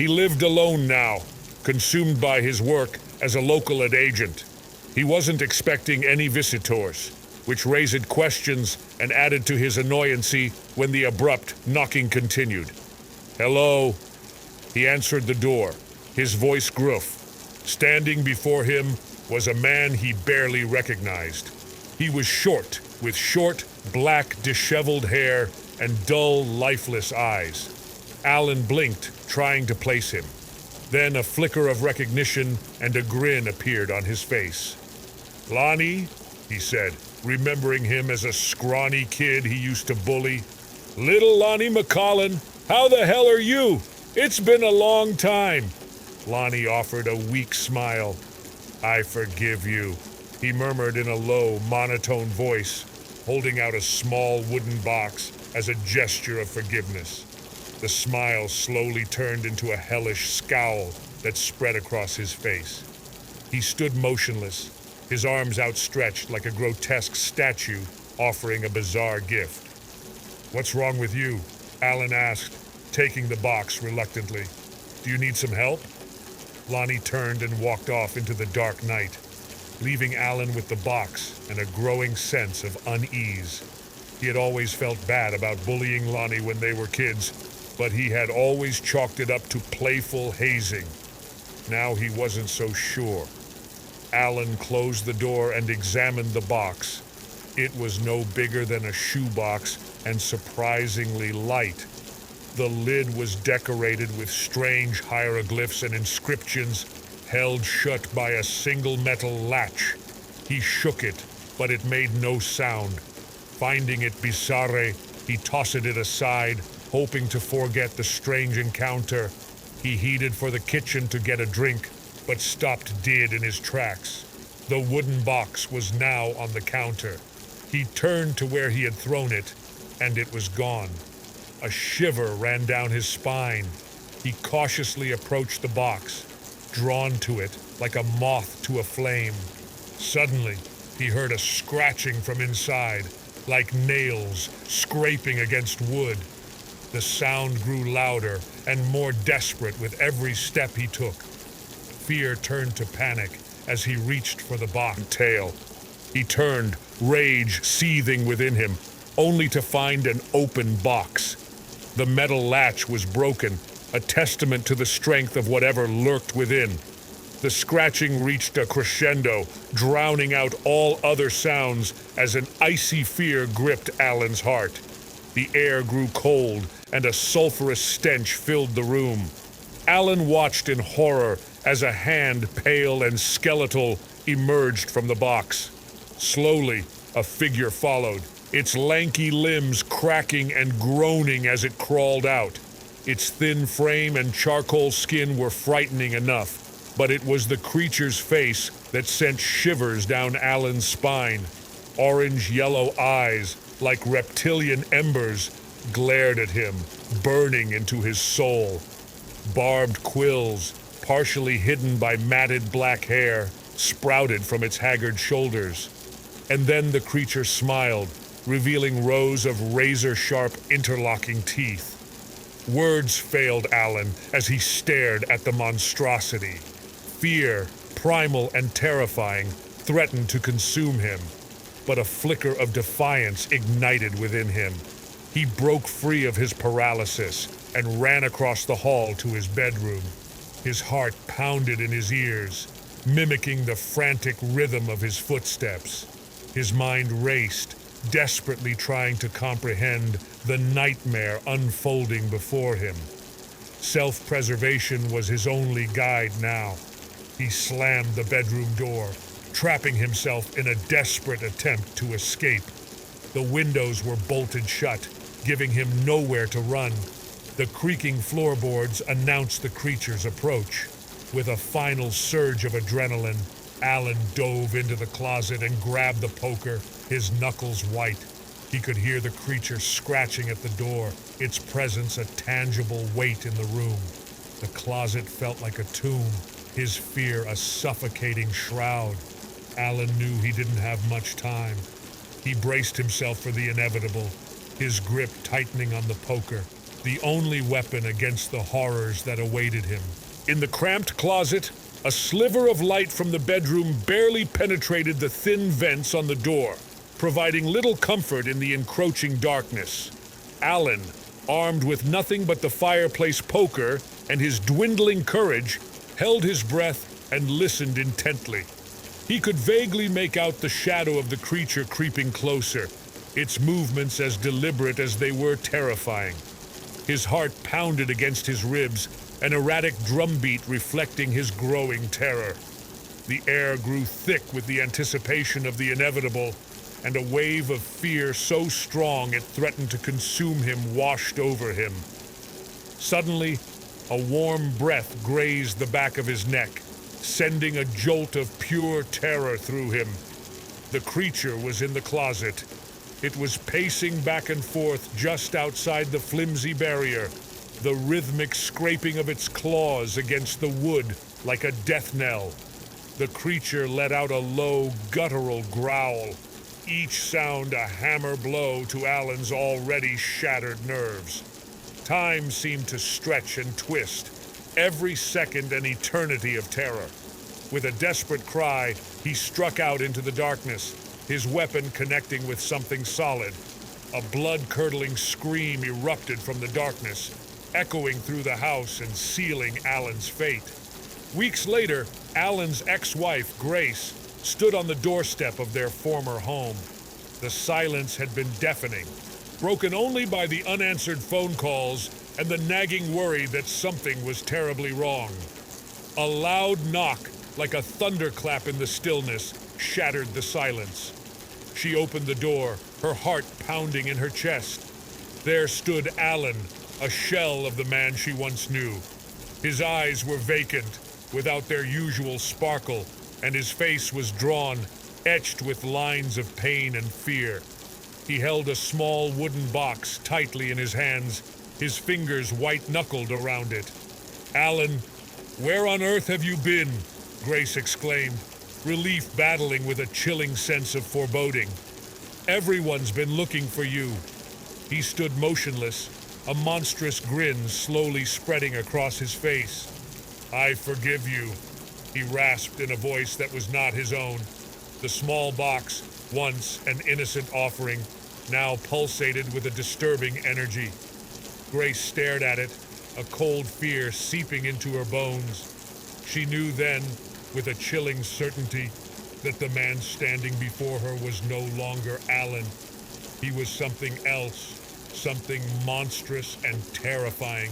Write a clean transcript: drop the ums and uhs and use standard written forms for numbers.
He lived alone now, consumed by his work as a local ad agent. He wasn't expecting any visitors, which raised questions and added to his annoyancy when the abrupt knocking continued. "Hello?" He answered the door, his voice gruff. Standing before him was a man he barely recognized. He was short, with short, black, disheveled hair and dull, lifeless eyes. Alan blinked, trying to place him. Then a flicker of recognition and a grin appeared on his face. "Lonny," he said, remembering him as a scrawny kid he used to bully. "Little Lonny McCollin, how the hell are you? It's been a long time." Lonny offered a weak smile. "I forgive you," he murmured in a low, monotone voice, holding out a small wooden box as a gesture of forgiveness. The smile slowly turned into a hellish scowl that spread across his face. He stood motionless, his arms outstretched like a grotesque statue offering a bizarre gift. "What's wrong with you?" Alan asked, taking the box reluctantly. "Do you need some help?" Lonny turned and walked off into the dark night, leaving Alan with the box and a growing sense of unease. He had always felt bad about bullying Lonny when they were kids, but he had always chalked it up to playful hazing. Now he wasn't so sure. Alan closed the door and examined the box. It was no bigger than a shoebox and surprisingly light. The lid was decorated with strange hieroglyphs and inscriptions, held shut by a single metal latch. He shook it, but it made no sound. Finding it bizarre, he tossed it aside, hoping to forget the strange encounter. He headed for the kitchen to get a drink, but stopped dead in his tracks. The wooden box was now on the counter. He turned to where he had thrown it, and it was gone. A shiver ran down his spine. He cautiously approached the box, drawn to it like a moth to a flame. Suddenly, he heard a scratching from inside, like nails scraping against wood. The sound grew louder and more desperate with every step he took. Fear turned to panic as he reached for the box tail. He turned, rage seething within him, only to find an open box. The metal latch was broken, a testament to the strength of whatever lurked within. The scratching reached a crescendo, drowning out all other sounds as an icy fear gripped Alan's heart. The air grew cold, and a sulphurous stench filled the room. Alan watched in horror as a hand, pale and skeletal, emerged from the box. Slowly, a figure followed, its lanky limbs cracking and groaning as it crawled out. Its thin frame and charcoal skin were frightening enough, but it was the creature's face that sent shivers down Alan's spine. Orange-yellow eyes, like reptilian embers, glared at him, burning into his soul. Barbed quills, partially hidden by matted black hair, sprouted from its haggard shoulders. And then the creature smiled, revealing rows of razor-sharp interlocking teeth. Words failed Alan as he stared at the monstrosity. Fear, primal and terrifying, threatened to consume him, but a flicker of defiance ignited within him. He broke free of his paralysis and ran across the hall to his bedroom. His heart pounded in his ears, mimicking the frantic rhythm of his footsteps. His mind raced, desperately trying to comprehend the nightmare unfolding before him. Self-preservation was his only guide now. He slammed the bedroom door, trapping himself in a desperate attempt to escape. The windows were bolted shut, giving him nowhere to run. The creaking floorboards announced the creature's approach. With a final surge of adrenaline, Alan dove into the closet and grabbed the poker, his knuckles white. He could hear the creature scratching at the door, its presence a tangible weight in the room. The closet felt like a tomb, his fear a suffocating shroud. Alan knew he didn't have much time. He braced himself for the inevitable, his grip tightening on the poker. the only weapon against the horrors that awaited him. In the cramped closet, a sliver of light from the bedroom barely penetrated the thin vents on the door, providing little comfort in the encroaching darkness. Alan, armed with nothing but the fireplace poker and his dwindling courage, held his breath and listened intently. He could vaguely make out the shadow of the creature creeping closer, its movements as deliberate as they were terrifying. His heart pounded against his ribs, an erratic drumbeat reflecting his growing terror. The air grew thick with the anticipation of the inevitable, and a wave of fear so strong it threatened to consume him washed over him. Suddenly, a warm breath grazed the back of his neck, sending a jolt of pure terror through him. The creature was in the closet. It was pacing back and forth just outside the flimsy barrier, the rhythmic scraping of its claws against the wood like a death knell. The creature let out a low, guttural growl, each sound a hammer blow to Alan's already shattered nerves. Time seemed to stretch and twist, every second an eternity of terror. With a desperate cry, he struck out into the darkness, his weapon connecting with something solid. A blood-curdling scream erupted from the darkness, echoing through the house and sealing Alan's fate. Weeks later, Alan's ex-wife, Grace, stood on the doorstep of their former home. The silence had been deafening, broken only by the unanswered phone calls and the nagging worry that something was terribly wrong. A loud knock, like a thunderclap in the stillness, shattered the silence. She opened the door, her heart pounding in her chest. There stood Alan, a shell of the man she once knew. His eyes were vacant, without their usual sparkle, and his face was drawn, etched with lines of pain and fear. He held a small wooden box tightly in his hands, his fingers white-knuckled around it. "Alan, where on earth have you been?" Grace exclaimed, relief battling with a chilling sense of foreboding. "Everyone's been looking for you." He stood motionless, a monstrous grin slowly spreading across his face. "I forgive you," he rasped in a voice that was not his own. The small box, once an innocent offering, now pulsated with a disturbing energy. Grace stared at it, a cold fear seeping into her bones. She knew then, with a chilling certainty, that the man standing before her was no longer Alan. He was something else, something monstrous and terrifying.